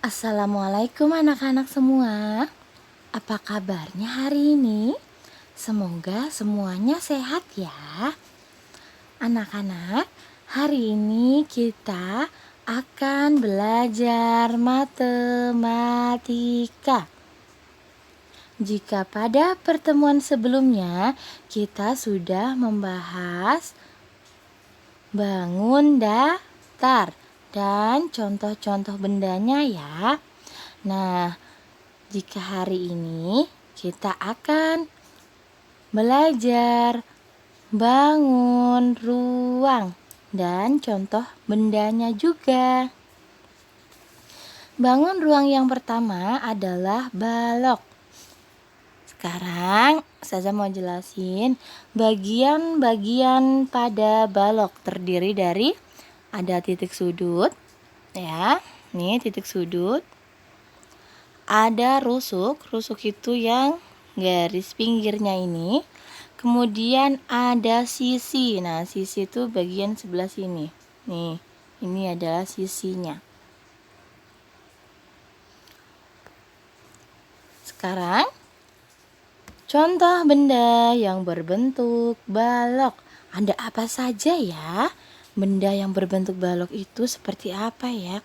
Assalamualaikum anak-anak semua. Apa kabarnya hari ini? Semoga semuanya sehat ya. Anak-anak, hari ini kita akan belajar matematika. Jika pada pertemuan sebelumnya kita sudah membahas bangun daftar dan contoh-contoh bendanya ya. Nah, jika hari ini kita akan belajar bangun ruang dan contoh bendanya juga. Bangun ruang yang pertama adalah balok. Sekarang Ustazah mau jelasin bagian-bagian pada balok terdiri dari ada titik sudut ya. Nih titik sudut. Ada rusuk itu yang garis pinggirnya ini. Kemudian ada sisi. Nah, sisi itu bagian sebelah sini. Nih, ini adalah sisinya. Sekarang contoh benda yang berbentuk balok. Ada apa saja ya? Benda yang berbentuk balok itu seperti apa ya?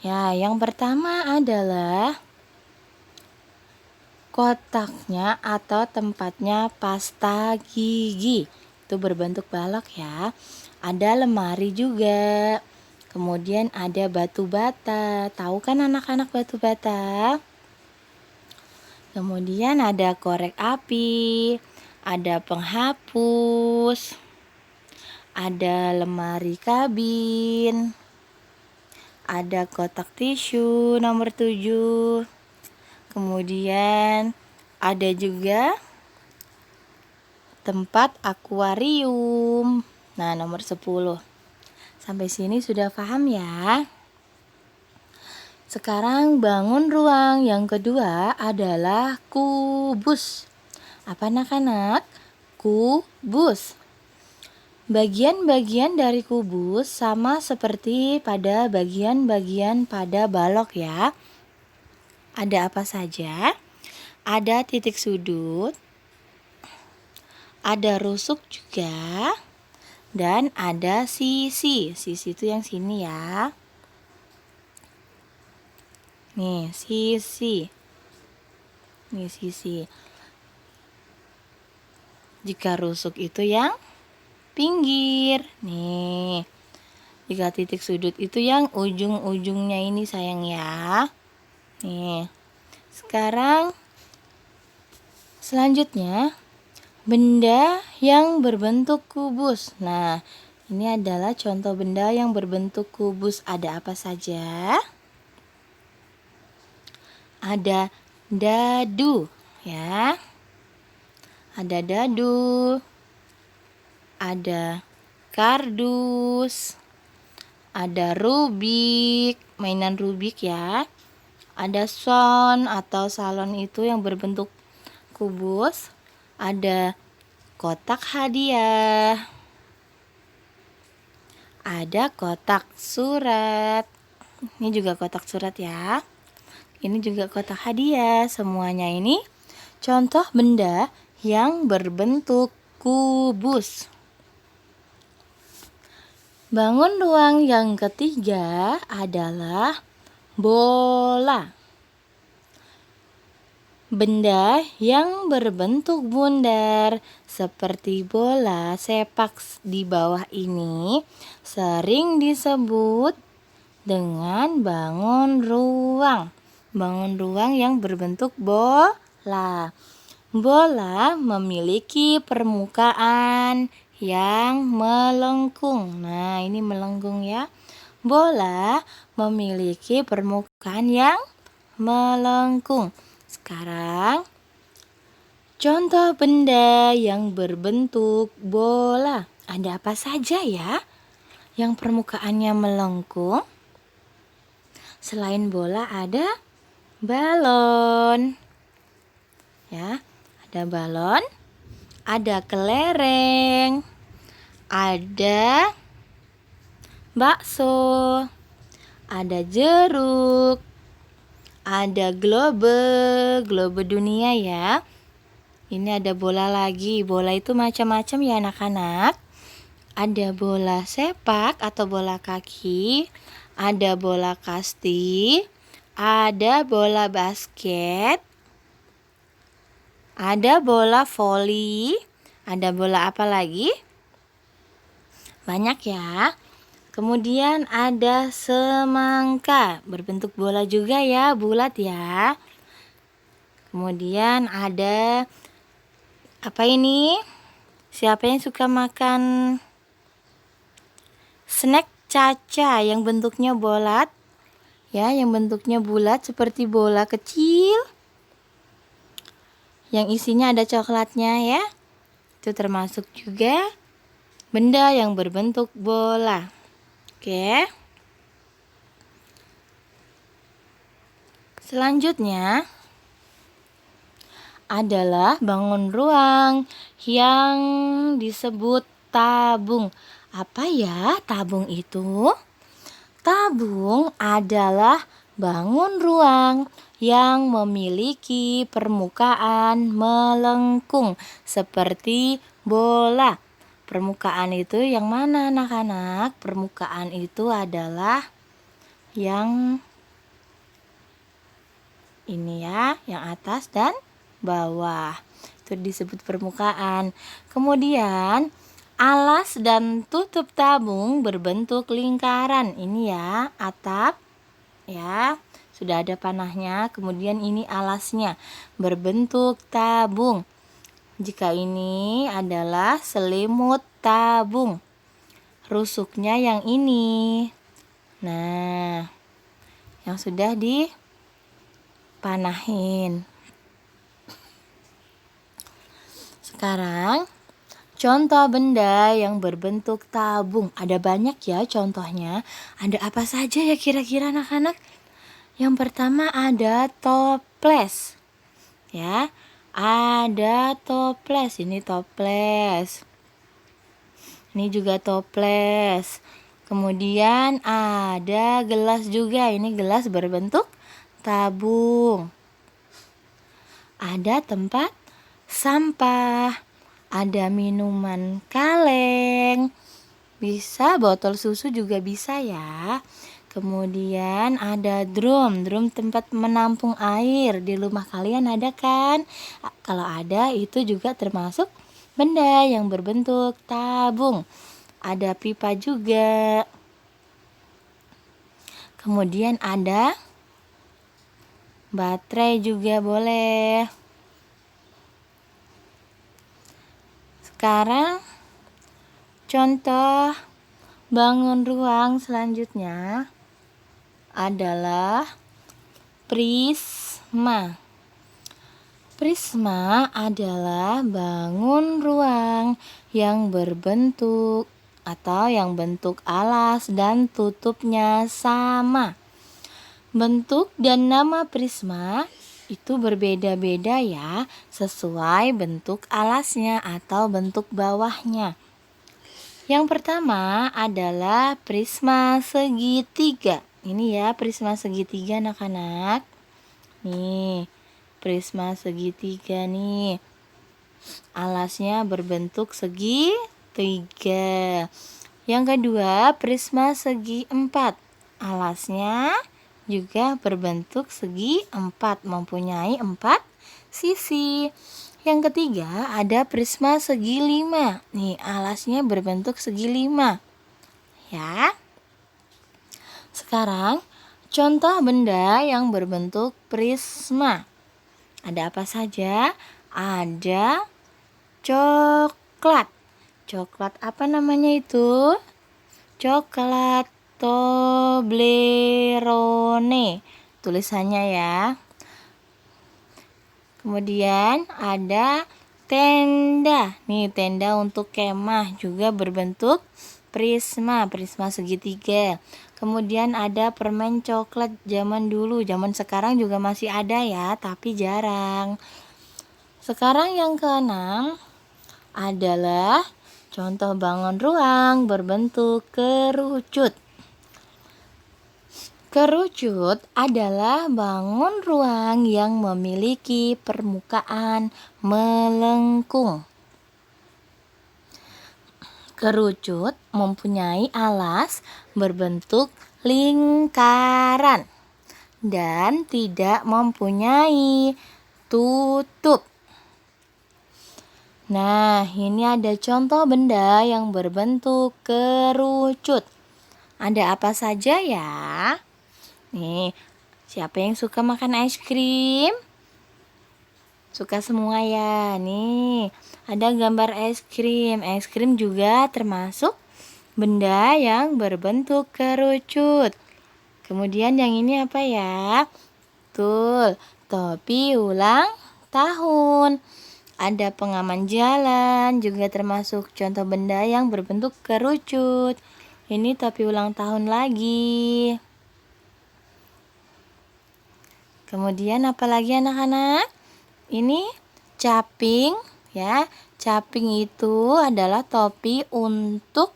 Ya, yang pertama adalah kotaknya atau tempatnya pasta gigi. Itu berbentuk balok ya. Ada lemari juga. Kemudian ada batu bata. Tahu kan anak-anak batu bata? Kemudian ada korek api, ada penghapus, ada lemari kabin, ada kotak tisu nomor 7. Kemudian ada juga tempat akuarium. Nah, nomor 10. Sampai sini sudah paham ya? Sekarang bangun ruang yang kedua adalah kubus. Apa anak-anak? Kubus. Bagian-bagian dari kubus sama seperti pada bagian-bagian pada balok ya. Ada apa saja? Ada titik sudut, ada rusuk juga, dan ada sisi. Sisi itu yang sini ya. Nih, sisi. Nih, sisi. Jika rusuk itu yang pinggir. Nih. Jika titik sudut itu yang ujung-ujungnya ini sayang ya. Nih. Sekarang selanjutnya benda yang berbentuk kubus. Nah, ini adalah contoh benda yang berbentuk kubus. Ada apa saja? Ada dadu ya. Ada dadu. Ada kardus. Ada rubik, mainan rubik ya. Ada son atau salon itu yang berbentuk kubus. Ada kotak hadiah. Ada kotak surat. Ini juga kotak surat ya. Ini juga kotak hadiah. Semuanya ini contoh benda yang berbentuk kubus. Bangun ruang yang ketiga adalah bola. Benda yang berbentuk bundar seperti bola sepak di bawah ini sering disebut dengan bangun ruang. Bangun ruang yang berbentuk bola. Bola memiliki permukaan yang melengkung. Nah, ini melengkung ya. Bola memiliki permukaan yang melengkung. Sekarang contoh benda yang berbentuk bola. Ada apa saja ya yang permukaannya melengkung? Selain bola ada balon. Ya, ada balon, ada kelereng, ada bakso, ada jeruk, ada globe dunia ya. Ini ada bola lagi. Bola itu macam-macam ya anak-anak. Ada bola sepak atau bola kaki, ada bola kasti, ada bola basket, ada bola voli, ada bola apa lagi? Banyak ya. Kemudian ada semangka, berbentuk bola juga ya, bulat ya. Kemudian ada apa ini? Siapa yang suka makan snack caca yang bentuknya bulat? Ya, yang bentuknya bulat seperti bola kecil. Yang isinya ada coklatnya ya. Itu termasuk juga benda yang berbentuk bola. Oke. Selanjutnya adalah bangun ruang yang disebut tabung. Apa ya tabung itu? Tabung adalah bangun ruang yang memiliki permukaan melengkung seperti bola. Permukaan itu yang mana anak-anak? Permukaan itu adalah yang ini ya, yang atas dan bawah. Itu disebut permukaan. Kemudian alas dan tutup tabung berbentuk lingkaran. Ini ya, atap ya. Sudah ada panahnya. Kemudian ini alasnya berbentuk tabung. Jika ini adalah selimut tabung. Rusuknya yang ini. Nah, yang sudah dipanahin. Sekarang contoh benda yang berbentuk tabung. Ada banyak ya contohnya. Ada apa saja ya kira-kira anak-anak? Yang pertama ada toples. Ya, ada toples. Ini toples. Ini juga toples. Kemudian ada gelas juga. Ini gelas berbentuk tabung. Ada tempat sampah. Ada minuman kaleng. Bisa botol susu juga bisa ya. Kemudian ada drum tempat menampung air. Di rumah kalian ada kan? Kalau ada itu juga termasuk benda yang berbentuk tabung. Ada pipa juga. Kemudian ada baterai juga boleh. Sekarang contoh bangun ruang selanjutnya adalah prisma. Prisma adalah bangun ruang yang berbentuk atau yang bentuk alas dan tutupnya sama. Bentuk dan nama prisma itu berbeda-beda ya, sesuai bentuk alasnya atau bentuk bawahnya. Yang pertama adalah prisma segitiga. Ini ya prisma segitiga anak-anak. Nih, prisma segitiga nih. Alasnya berbentuk segitiga. Yang kedua, prisma segi empat. Alasnya juga berbentuk segi empat, mempunyai 4 sisi. Yang ketiga ada prisma segi 5. Nih alasnya berbentuk segi 5. Ya. Sekarang contoh benda yang berbentuk prisma. Ada apa saja? Ada coklat. Coklat apa namanya itu? Coklat Toblerone tulisannya ya. Kemudian ada tenda. Nih tenda untuk kemah juga berbentuk prisma segitiga. Kemudian ada permen coklat zaman dulu. Zaman sekarang juga masih ada ya, tapi jarang. Sekarang yang keenam adalah contoh bangun ruang berbentuk kerucut. Kerucut adalah bangun ruang yang memiliki permukaan melengkung. Kerucut mempunyai alas berbentuk lingkaran dan tidak mempunyai tutup. Nah, ini ada contoh benda yang berbentuk kerucut. Ada apa saja ya? Nih, siapa yang suka makan es krim? Suka semua ya. Nih, ada gambar es krim. Es krim juga termasuk benda yang berbentuk kerucut. Kemudian yang ini apa ya? Betul, topi ulang tahun. Ada pengaman jalan, juga termasuk contoh benda yang berbentuk kerucut. Ini topi ulang tahun lagi. Kemudian apa lagi anak-anak? Ini caping ya. Caping itu adalah topi untuk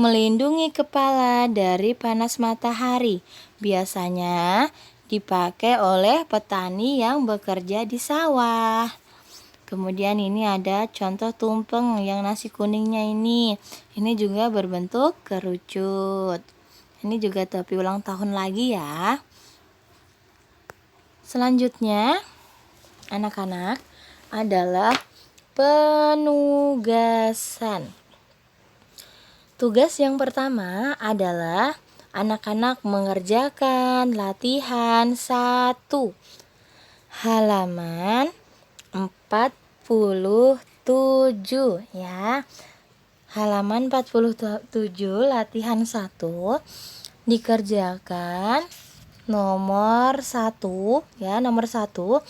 melindungi kepala dari panas matahari. Biasanya dipakai oleh petani yang bekerja di sawah. Kemudian ini ada contoh tumpeng yang nasi kuningnya ini. Ini juga berbentuk kerucut. Ini juga topi ulang tahun lagi ya. Selanjutnya, anak-anak, adalah penugasan. Tugas yang pertama adalah anak-anak mengerjakan latihan 1. Halaman 47 ya. Halaman 47 latihan 1 dikerjakan. Nomor 1 ya, nomor 1,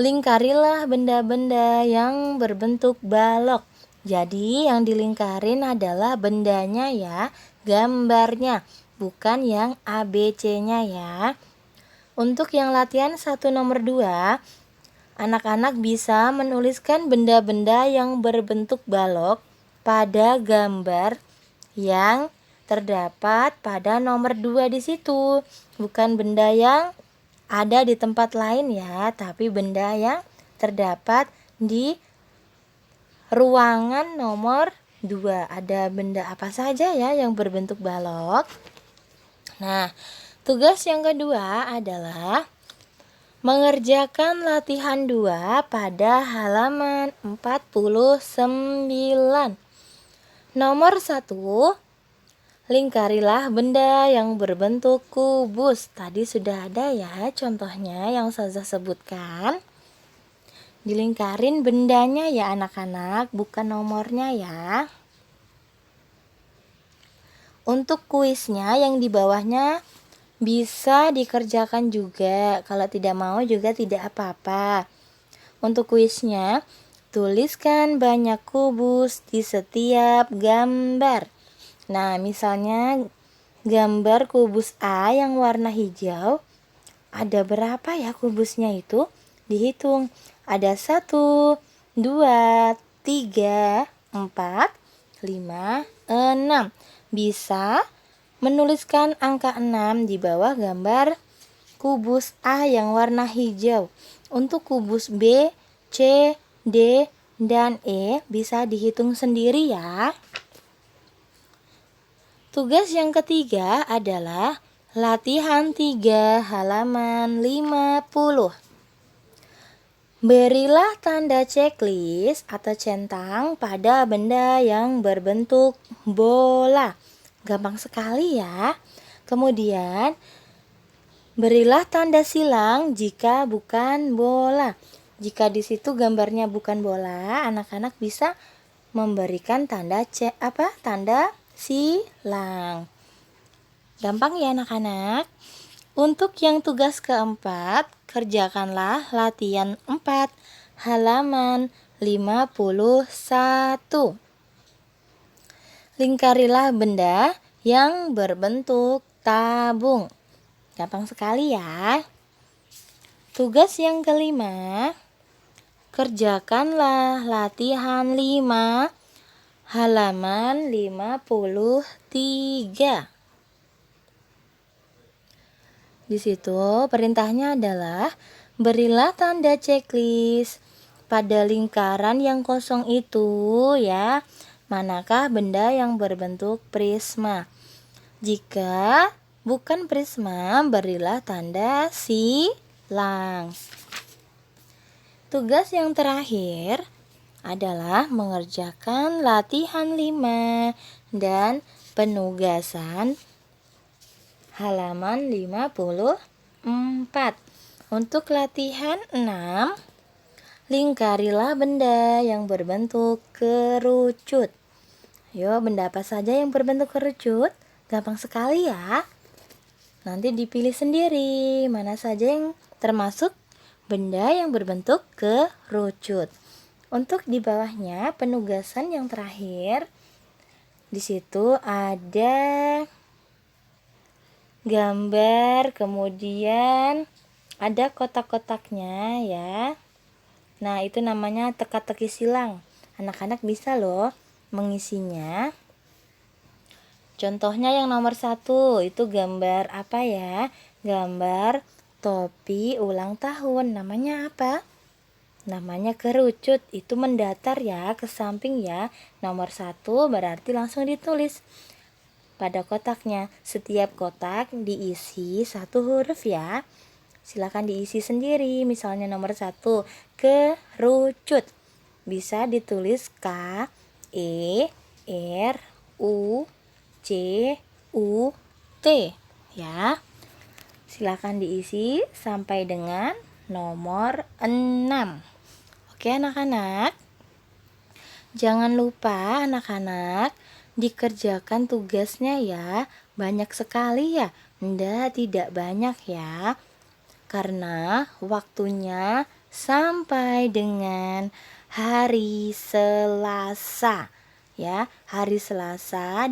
lingkarilah benda-benda yang berbentuk balok. Jadi yang dilingkarin adalah bendanya ya, gambarnya, bukan yang ABC-nya ya. Untuk yang latihan 1 nomor 2, anak-anak bisa menuliskan benda-benda yang berbentuk balok pada gambar yang terdapat pada nomor 2 di situ. Bukan benda yang ada di tempat lain ya, tapi benda yang terdapat di ruangan nomor 2. Ada benda apa saja ya yang berbentuk balok? Nah, tugas yang kedua adalah mengerjakan latihan 2 pada halaman 49. Nomor 1, lingkarilah benda yang berbentuk kubus. Tadi sudah ada ya contohnya yang saya sebutkan. Dilingkarin bendanya ya anak-anak, bukan nomornya ya. Untuk kuisnya yang di bawahnya bisa dikerjakan juga. Kalau tidak mau juga tidak apa-apa. Untuk kuisnya, tuliskan banyak kubus di setiap gambar. Nah, misalnya gambar kubus A yang warna hijau, ada berapa ya kubusnya itu? Dihitung. Ada 1, 2, 3, 4, 5, 6. Bisa menuliskan angka 6 di bawah gambar kubus A yang warna hijau. Untuk kubus B, C, D, dan E bisa dihitung sendiri ya. Tugas yang ketiga adalah latihan 3 halaman 50. Berilah tanda checklist atau centang pada benda yang berbentuk bola. Gampang sekali ya. Kemudian berilah tanda silang jika bukan bola. Jika di situ gambarnya bukan bola, anak-anak bisa memberikan tanda tanda silang. Gampang ya anak-anak. Untuk yang tugas keempat, kerjakanlah latihan 4 halaman 51. Lingkarilah benda yang berbentuk tabung. Gampang sekali ya. Tugas yang kelima, kerjakanlah latihan 5 halaman 53. Di situ perintahnya adalah berilah tanda checklist pada lingkaran yang kosong itu ya. Manakah benda yang berbentuk prisma? Jika bukan prisma, berilah tanda silang. Tugas yang terakhir adalah mengerjakan latihan 5 dan penugasan halaman 54. Untuk latihan 6, lingkarilah benda yang berbentuk kerucut. Ayo, benda apa saja yang berbentuk kerucut? Gampang sekali ya. Nanti dipilih sendiri mana saja yang termasuk benda yang berbentuk kerucut. Untuk di bawahnya penugasan yang terakhir, di situ ada gambar, kemudian ada kotak-kotaknya ya. Nah, itu namanya teka-teki silang. Anak-anak bisa loh mengisinya. Contohnya yang nomor 1 itu gambar apa ya? Gambar topi ulang tahun. Namanya apa? Namanya kerucut. Itu mendatar ya ke samping ya. Nomor 1 berarti langsung ditulis pada kotaknya. Setiap kotak diisi 1 huruf ya. Silakan diisi sendiri. Misalnya nomor 1 kerucut. Bisa ditulis K E R U C U T ya. Silakan diisi sampai dengan nomor 6. Oke anak-anak. Jangan lupa anak-anak dikerjakan tugasnya ya. Banyak sekali ya. Tidak banyak ya. Karena waktunya sampai dengan hari Selasa ya. Hari Selasa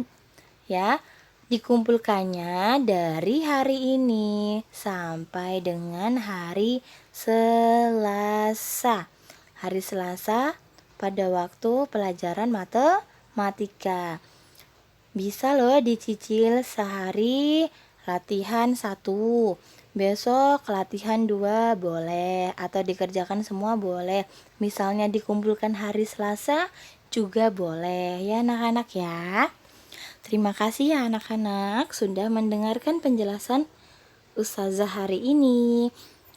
ya, dikumpulkannya dari hari ini sampai dengan hari Selasa. Hari Selasa pada waktu pelajaran matematika. Bisa loh dicicil sehari latihan 1. Besok latihan 2 boleh, atau dikerjakan semua boleh. Misalnya dikumpulkan hari Selasa juga boleh ya anak-anak ya. Terima kasih ya anak-anak sudah mendengarkan penjelasan Ustazah hari ini.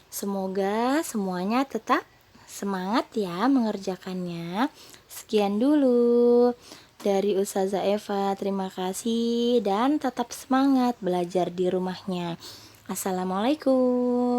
Semoga semuanya tetap semangat ya mengerjakannya. Sekian dulu dari Ustazah Eva. Terima kasih dan tetap semangat belajar di rumahnya. Assalamualaikum.